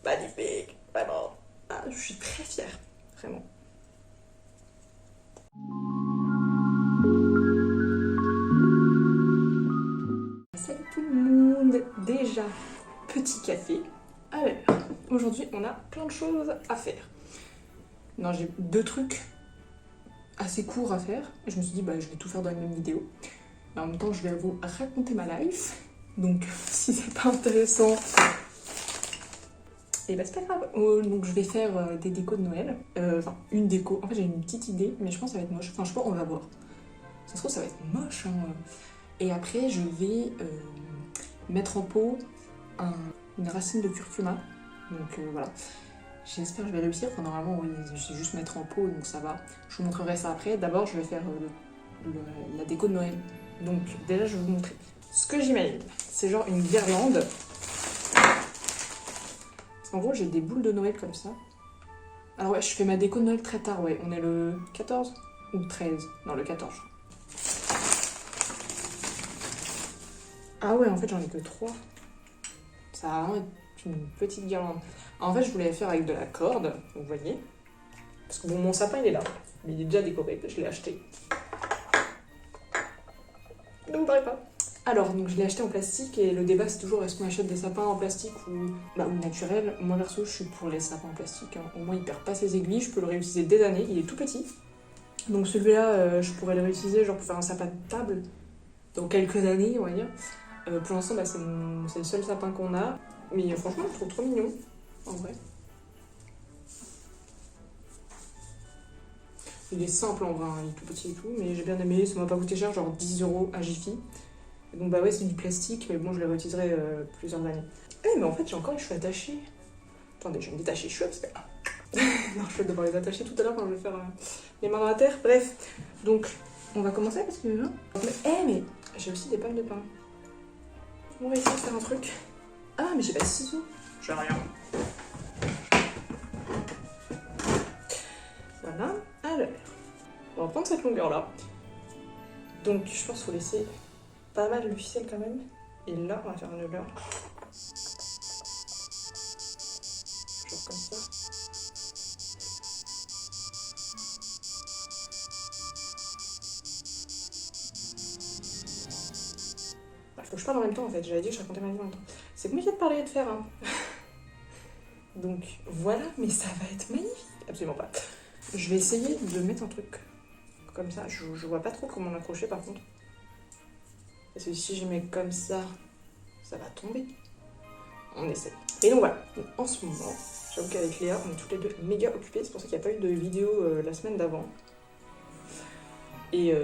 magnifique, vraiment. Ah, je suis très fière, vraiment. Salut tout le monde, déjà petit café. Alors, aujourd'hui on a plein de choses à faire. Non, j'ai 2 trucs assez courts à faire et je me suis dit bah je vais tout faire dans une même vidéo. Et en même temps je vais vous raconter ma life, donc si c'est pas intéressant, et bah c'est pas grave. Donc je vais faire des décos de Noël, enfin une déco, en fait j'ai une petite idée mais je pense que ça va être moche, enfin je sais pas, on va voir. Ça se trouve ça va être moche hein. Et après je vais mettre en pot une racine de curcuma, donc voilà. J'espère que je vais réussir, enfin, normalement oui, je vais juste mettre en pot donc ça va. Je vous montrerai ça après. D'abord je vais faire la déco de Noël. Donc déjà je vais vous montrer ce que j'imagine. C'est genre une guirlande. En gros j'ai des boules de Noël comme ça. Alors ouais, je fais ma déco de Noël très tard, ouais. On est le 14 ou 13? Non, le 14 je crois. Ah ouais, en fait j'en ai que 3. Ça va vraiment être une petite guirlande. En fait je voulais faire avec de la corde, vous voyez. Parce que bon, mon sapin il est là. Mais il est déjà décoré, je l'ai acheté. Donc pareil pas. Alors, donc je l'ai acheté en plastique et le débat c'est toujours est-ce qu'on achète des sapins en plastique ou naturel. Moi perso je suis pour les sapins en plastique, hein. Au moins il perd pas ses aiguilles, je peux le réutiliser des années, il est tout petit. Donc celui-là je pourrais le réutiliser genre pour faire un sapin de table dans quelques années on va dire. Pour l'instant bah, c'est le seul sapin qu'on a, mais franchement je le trouve trop mignon en vrai. Il est simple en vrai, hein, il est tout petit et tout, mais j'ai bien aimé, ça m'a pas coûté cher, genre 10 € à Jiffy. Donc bah ouais, c'est du plastique, mais bon, je le réutiliserai plusieurs années. Eh, mais en fait, j'ai encore les cheveux attachés. Attendez, je vais me détacher les cheveux parce que... non, je vais devoir les attacher tout à l'heure quand je vais faire les mains dans la terre. Bref, donc, on va commencer parce que... mais j'ai aussi des pommes de pain. On va essayer de faire un truc. Ah, mais j'ai pas de ciseaux. J'ai rien. Voilà. Alors, on va prendre cette longueur-là. Donc, je pense qu'il faut laisser pas mal de ficelle quand même. Et là, on va faire une leurre. Genre comme ça. Bah, faut que je parle en même temps en fait. J'avais dit que je racontais ma vie en même temps. C'est compliqué de parler et de faire. Hein. Donc voilà, mais ça va être magnifique. Absolument pas. Je vais essayer de mettre un truc comme ça. Je vois pas trop comment l'accrocher par contre. Parce que si je mets comme ça, ça va tomber. On essaie. Et donc voilà, donc, en ce moment, j'avoue qu'avec Léa, on est toutes les deux méga occupées. C'est pour ça qu'il n'y a pas eu de vidéo la semaine d'avant. Et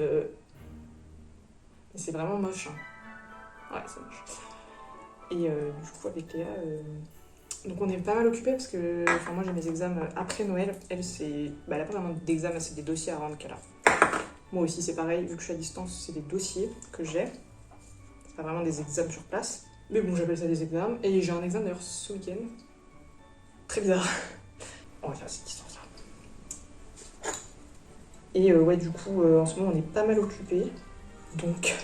c'est vraiment moche. Hein. Ouais, c'est moche. Et du coup, avec Léa, donc on est pas mal occupés parce que moi j'ai mes examens après Noël. Elle, elle a pas vraiment d'examens, c'est des dossiers à rendre qu'elle a. Moi aussi, c'est pareil, vu que je suis à distance, c'est des dossiers que j'ai. C'est pas vraiment des examens sur place. Mais bon, j'appelle ça des examens. Et j'ai un examen d'ailleurs ce week-end. Très bizarre. On va faire cette distance-là. Et ouais, du coup, en ce moment, on est pas mal occupés. Donc,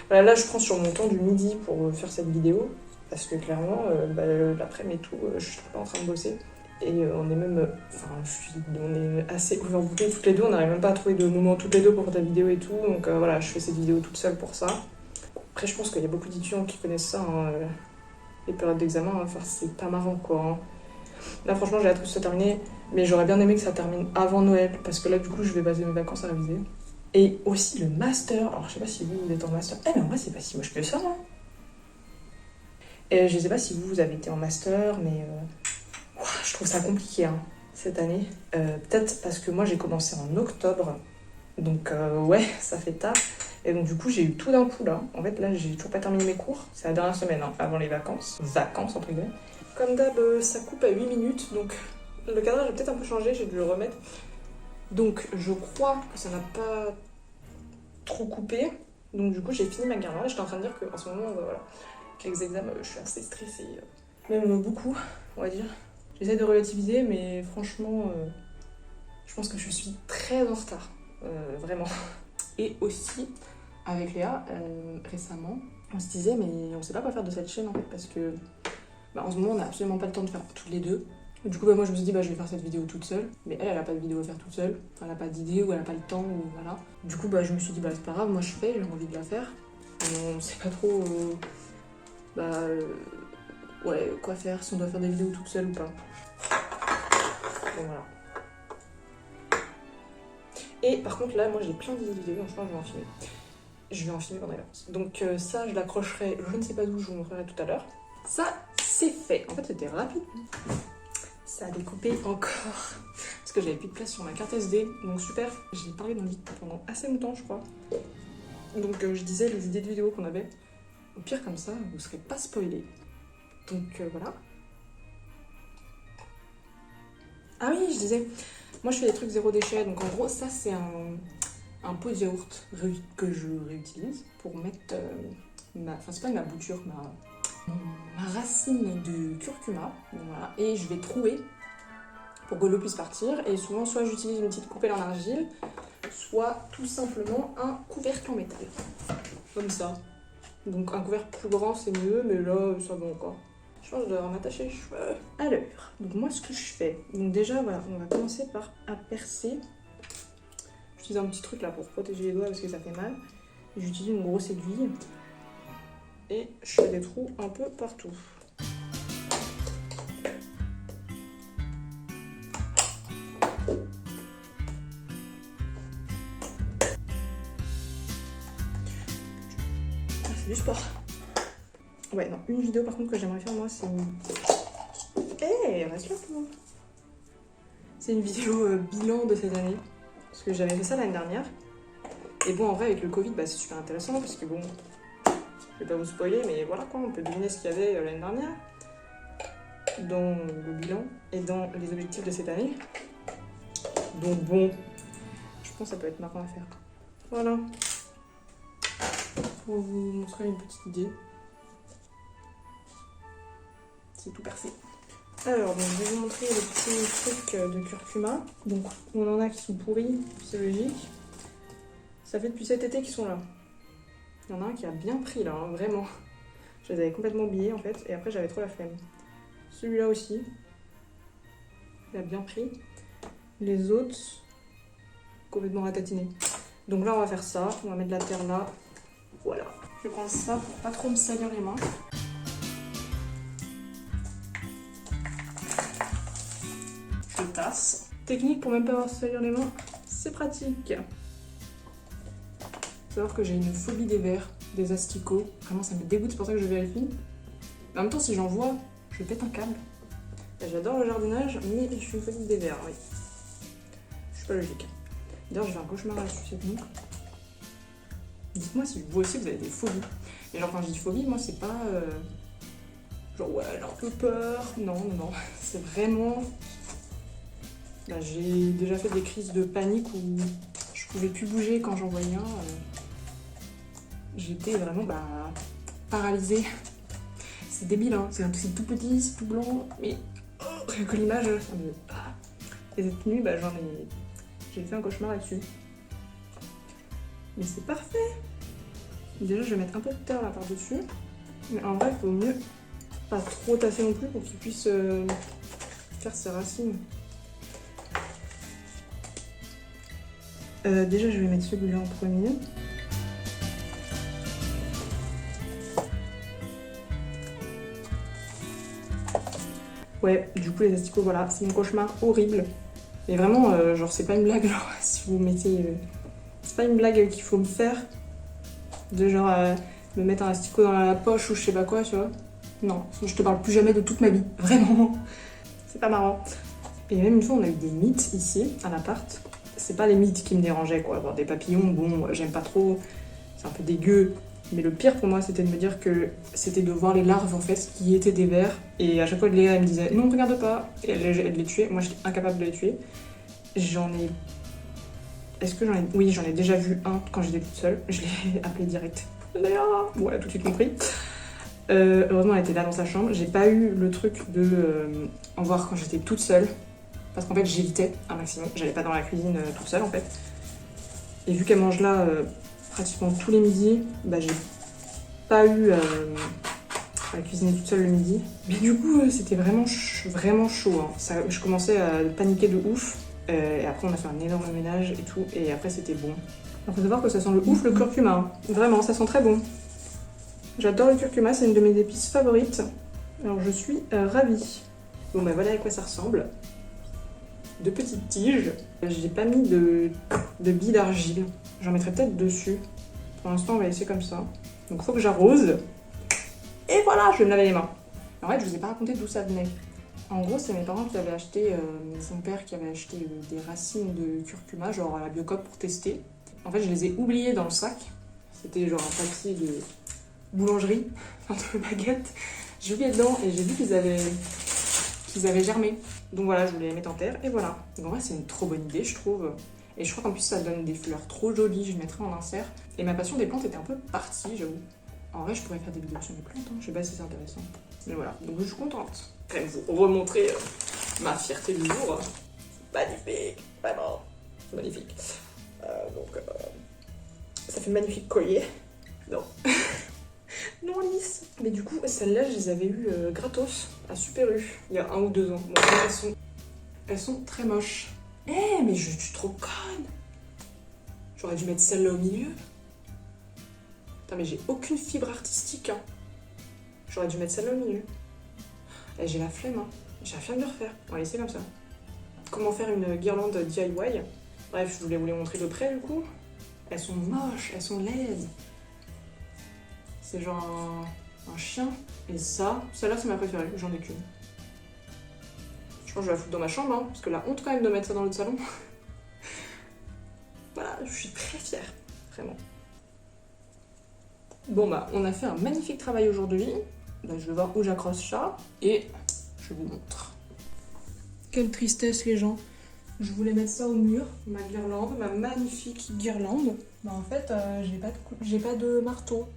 voilà, là, je prends sur mon temps du midi pour faire cette vidéo. Parce que clairement, l'après-midi et tout, je suis pas en train de bosser. Et on est même, on est assez overbookés toutes les deux. On n'arrive même pas à trouver de moments toutes les deux pour faire des vidéos et tout. Donc voilà, je fais cette vidéo toute seule pour ça. Après, je pense qu'il y a beaucoup d'étudiants qui connaissent ça, hein, les périodes d'examen. Hein. Enfin, c'est pas marrant, quoi. Hein. Là, franchement, j'ai hâte que ça termine. Mais j'aurais bien aimé que ça termine avant Noël. Parce que là, du coup, je vais baser mes vacances à réviser. Et aussi le master. Alors, je sais pas si vous êtes en master. Eh, mais en vrai, c'est pas si moche que ça, hein. Et je sais pas si vous avez été en master, mais je trouve ça compliqué hein, cette année. Peut-être parce que moi j'ai commencé en octobre, donc ouais, ça fait tard. Et donc du coup j'ai eu tout d'un coup là. En fait là j'ai toujours pas terminé mes cours. C'est la dernière semaine hein, avant les vacances. Vacances entre guillemets. Comme d'hab, ça coupe à 8 minutes, donc le cadrage a peut-être un peu changé, j'ai dû le remettre. Donc je crois que ça n'a pas trop coupé. Donc du coup j'ai fini ma guirlande. J'étais en train de dire qu'en ce moment, voilà. Avec les examens, je suis assez stressée, même beaucoup, on va dire. J'essaie de relativiser, mais franchement, je pense que je suis très en retard, vraiment. Et aussi, avec Léa, récemment, on se disait, mais on sait pas quoi faire de cette chaîne en fait, parce que Bah, en ce moment, on n'a absolument pas le temps de faire toutes les deux. Du coup, bah, moi, je me suis dit, bah, je vais faire cette vidéo toute seule. Mais elle a pas de vidéo à faire toute seule. Enfin, elle a pas d'idée ou elle a pas le temps, ou voilà. Du coup, bah, je me suis dit, bah, c'est pas grave, moi, je fais, j'ai envie de la faire. On sait pas trop, ouais, quoi faire, si on doit faire des vidéos toute seule ou pas. Donc voilà. Et par contre, là, moi, j'ai plein d'idées de vidéos, je pense que je vais en filmer. Je vais en filmer pendant les vacances. Donc ça, je l'accrocherai, je ne sais pas d'où, je vous montrerai tout à l'heure. Ça, c'est fait. En fait, c'était rapide. Ça a découpé encore. Parce que j'avais plus de place sur ma carte SD. Donc super. J'ai parlé dans le vide pendant assez longtemps, je crois. Donc je disais les idées de vidéos qu'on avait. Au pire, comme ça, vous ne serez pas spoilés. Donc voilà. Ah oui, je disais, moi je fais des trucs zéro déchet. Donc en gros, ça, c'est un pot de yaourt que je réutilise pour mettre enfin c'est pas ma bouture, ma racine de curcuma, voilà, et je vais trouer pour que l'eau puisse partir, et souvent soit j'utilise une petite coupelle en argile, soit tout simplement un couvercle en métal, comme ça. Donc un couvercle plus grand c'est mieux, mais là ça va encore. Je pense que je dois m'attacher les cheveux à l'heure. Donc moi ce que je fais, donc déjà voilà, on va commencer par percer. J'utilise un petit truc là pour protéger les doigts parce que ça fait mal. J'utilise une grosse aiguille et je fais des trous un peu partout. C'est du sport. Ouais, non, une vidéo par contre que j'aimerais faire moi, c'est une... reste là pour moi. C'est une vidéo bilan de cette année. Parce que j'avais fait ça l'année dernière. Et bon, en vrai, avec le Covid, bah, c'est super intéressant parce que bon, je vais pas vous spoiler, mais voilà quoi, on peut deviner ce qu'il y avait l'année dernière dans le bilan et dans les objectifs de cette année. Donc bon, je pense que ça peut être marrant à faire. Voilà. Pour vous montrer une petite idée. C'est tout percé. Alors, donc, je vais vous montrer les petits trucs de curcuma. Donc, on en a qui sont pourris, c'est logique. Ça fait depuis cet été qu'ils sont là. Il y en a un qui a bien pris là, hein, vraiment. Je les avais complètement oubliés en fait, et après j'avais trop la flemme. Celui-là aussi, il a bien pris. Les autres, complètement ratatinés. Donc là, on va faire ça. On va mettre de la terre là. Voilà. Je prends ça pour pas trop me salir les mains. Je tasse. Technique pour même pas avoir à se salir les mains, c'est pratique. Faut savoir que j'ai une phobie des vers, des asticots. Vraiment, ça me dégoûte, c'est pour ça que je vérifie. Mais en même temps, si j'en vois, je pète un câble. J'adore le jardinage, mais je suis une phobie des vers, oui. Je suis pas logique. D'ailleurs, j'ai fait un cauchemar là-dessus cette nuit. Dites-moi si vous aussi vous avez des phobies. Et genre, quand je dis phobie, moi, c'est pas genre, ouais, j'ai un peu peur. Non, non, non. C'est vraiment. Là, j'ai déjà fait des crises de panique où je pouvais plus bouger quand j'en voyais un. J'étais vraiment paralysée. C'est débile, hein. C'est tout petit, c'est tout blanc, mais rien que l'image, ça me... Et cette nuit, j'ai fait un cauchemar là-dessus. Mais c'est parfait. Déjà, je vais mettre un peu de terre là par-dessus. Mais en vrai, il faut mieux pas trop tasser non plus pour qu'il puisse faire ses racines. Déjà, je vais mettre celui-là en premier. Ouais, du coup, les asticots, voilà, c'est mon cauchemar horrible. Mais vraiment, genre, c'est pas une blague, genre, si vous mettez... c'est pas une blague qu'il faut me faire. De genre, me mettre un asticot dans la poche ou je sais pas quoi, tu vois. Non, je te parle plus jamais de toute ma vie. Vraiment. C'est pas marrant. Et même une fois, on a eu des mythes ici, à l'appart. C'est pas les mythes qui me dérangeaient, quoi. Avoir des papillons, bon, j'aime pas trop. C'est un peu dégueu. Mais le pire pour moi, c'était de me dire que c'était de voir les larves, en fait, qui étaient des vers. Et à chaque fois, Léa, elle me disait « Non, regarde pas !» Et elle les tuait. Moi, j'étais incapable de les tuer. J'en ai... Est-ce que j'en ai... Oui, j'en ai déjà vu un quand j'étais toute seule. Je l'ai appelé direct. Léa. Bon, elle a tout de suite compris. Heureusement, elle était là dans sa chambre. J'ai pas eu le truc de en voir quand j'étais toute seule. Parce qu'en fait, j'évitais un maximum. J'allais pas dans la cuisine toute seule, en fait. Et vu qu'elle mange là... pratiquement tous les midis, j'ai pas eu à cuisiner toute seule le midi. Mais du coup, c'était vraiment, vraiment chaud. Hein. Je commençais à paniquer de ouf. Et après, on a fait un énorme ménage et tout. Et après, c'était bon. Il faut savoir que ça sent le ouf, le curcuma. Hein. Vraiment, ça sent très bon. J'adore le curcuma, c'est une de mes épices favorites. Alors, je suis ravie. Bon, bah voilà à quoi ça ressemble. De petites tiges. J'ai pas mis de billes d'argile. J'en mettrai peut-être dessus. Pour l'instant, on va laisser comme ça. Donc, il faut que j'arrose. Et voilà, je vais me laver les mains. En fait, je vous ai pas raconté d'où ça venait. En gros, c'est mes parents qui avaient acheté, son père qui avait acheté des racines de curcuma, genre à la Biocoop pour tester. En fait, je les ai oubliées dans le sac. C'était genre un papier de boulangerie, enfin de baguette. J'ai oublié dedans et j'ai vu qu'ils avaient germé. Donc voilà, je voulais les mettre en terre et voilà. Donc en vrai, c'est une trop bonne idée, je trouve. Et je crois qu'en plus, ça donne des fleurs trop jolies, je mettrai en insert. Et ma passion des plantes était un peu partie, j'avoue. En vrai, je pourrais faire des vidéos sur les plantes, hein. Je sais pas si c'est intéressant. Mais voilà, donc je suis contente. Je vais vous remontrer ma fierté du jour. Magnifique, vraiment, c'est magnifique. Ça fait magnifique collier. Non. Non, lisse. Mais du coup, celles-là, je les avais eues gratos à Super U, il y a 1 ou 2 ans. Bon, elles sont très moches. Eh, mais je suis trop conne. J'aurais dû mettre celle-là au milieu. Putain, mais j'ai aucune fibre artistique. Hein. J'aurais dû mettre celle-là au milieu. Et j'ai la flemme. Hein. J'ai la flemme de refaire. On va laisser comme ça. Comment faire une guirlande DIY. Bref, je voulais vous les montrer de près du coup. Elles sont moches, elles sont laides. C'est genre un chien. Et ça, celle-là c'est ma préférée, j'en ai qu'une. Je pense que je vais la foutre dans ma chambre, hein, parce que la honte quand même de mettre ça dans l'autre salon. Voilà, je suis très fière, vraiment. Bon bah, on a fait un magnifique travail aujourd'hui. Bah, je vais voir où j'accroche ça et je vous montre. Quelle tristesse les gens. Je voulais mettre ça au mur, ma guirlande, ma magnifique guirlande. Bah en fait, j'ai pas de marteau.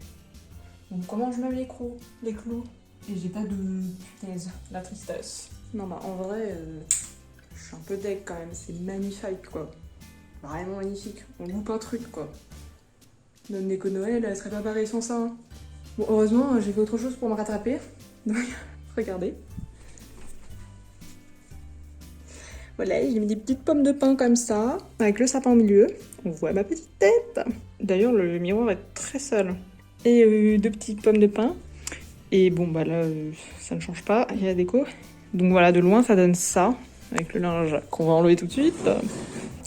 Donc comment je mets les clous. Et j'ai pas de punaise, la tristesse. Non bah en vrai, je suis un peu deg quand même, c'est magnifique quoi. Vraiment magnifique, on loupe un truc quoi. Notre déco Noël, elle serait pas pareille sans ça. Hein. Bon heureusement, j'ai fait autre chose pour me rattraper. Donc regardez. Voilà, j'ai mis des petites pommes de pin comme ça, avec le sapin au milieu. On voit ma petite tête. D'ailleurs, le miroir est très sale. Et 2 petites pommes de pin. Et bon, bah là, ça ne change pas, il y a la déco. Donc voilà, de loin, ça donne ça, avec le linge qu'on va enlever tout de suite.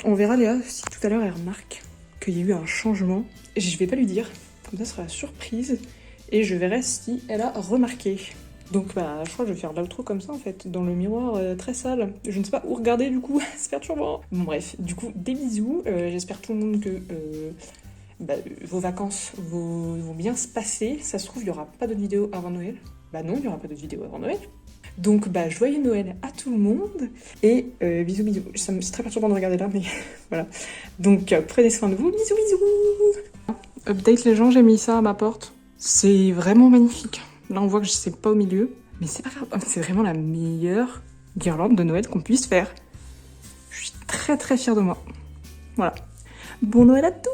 On verra Léa si tout à l'heure elle remarque qu'il y a eu un changement. Et je vais pas lui dire, comme ça sera la surprise. Et je verrai si elle a remarqué. Donc bah, je crois que je vais faire l'outro comme ça en fait, dans le miroir très sale. Je ne sais pas où regarder du coup, c'est perturbant. Bon bref, du coup des bisous, j'espère tout le monde que vos vacances vont bien se passer. Ça se trouve, il n'y aura pas d'autres vidéos avant Noël. Bah non, il n'y aura pas d'autres vidéos avant Noël. Donc bah joyeux Noël à tout le monde et bisous bisous. C'est très perturbant de regarder là mais voilà. Donc prenez soin de vous, bisous bisous. Update les gens, j'ai mis ça à ma porte. C'est vraiment magnifique. Là, on voit que c'est pas au milieu, mais c'est pas grave. C'est vraiment la meilleure guirlande de Noël qu'on puisse faire. Je suis très très fière de moi. Voilà. Bon Noël à tous!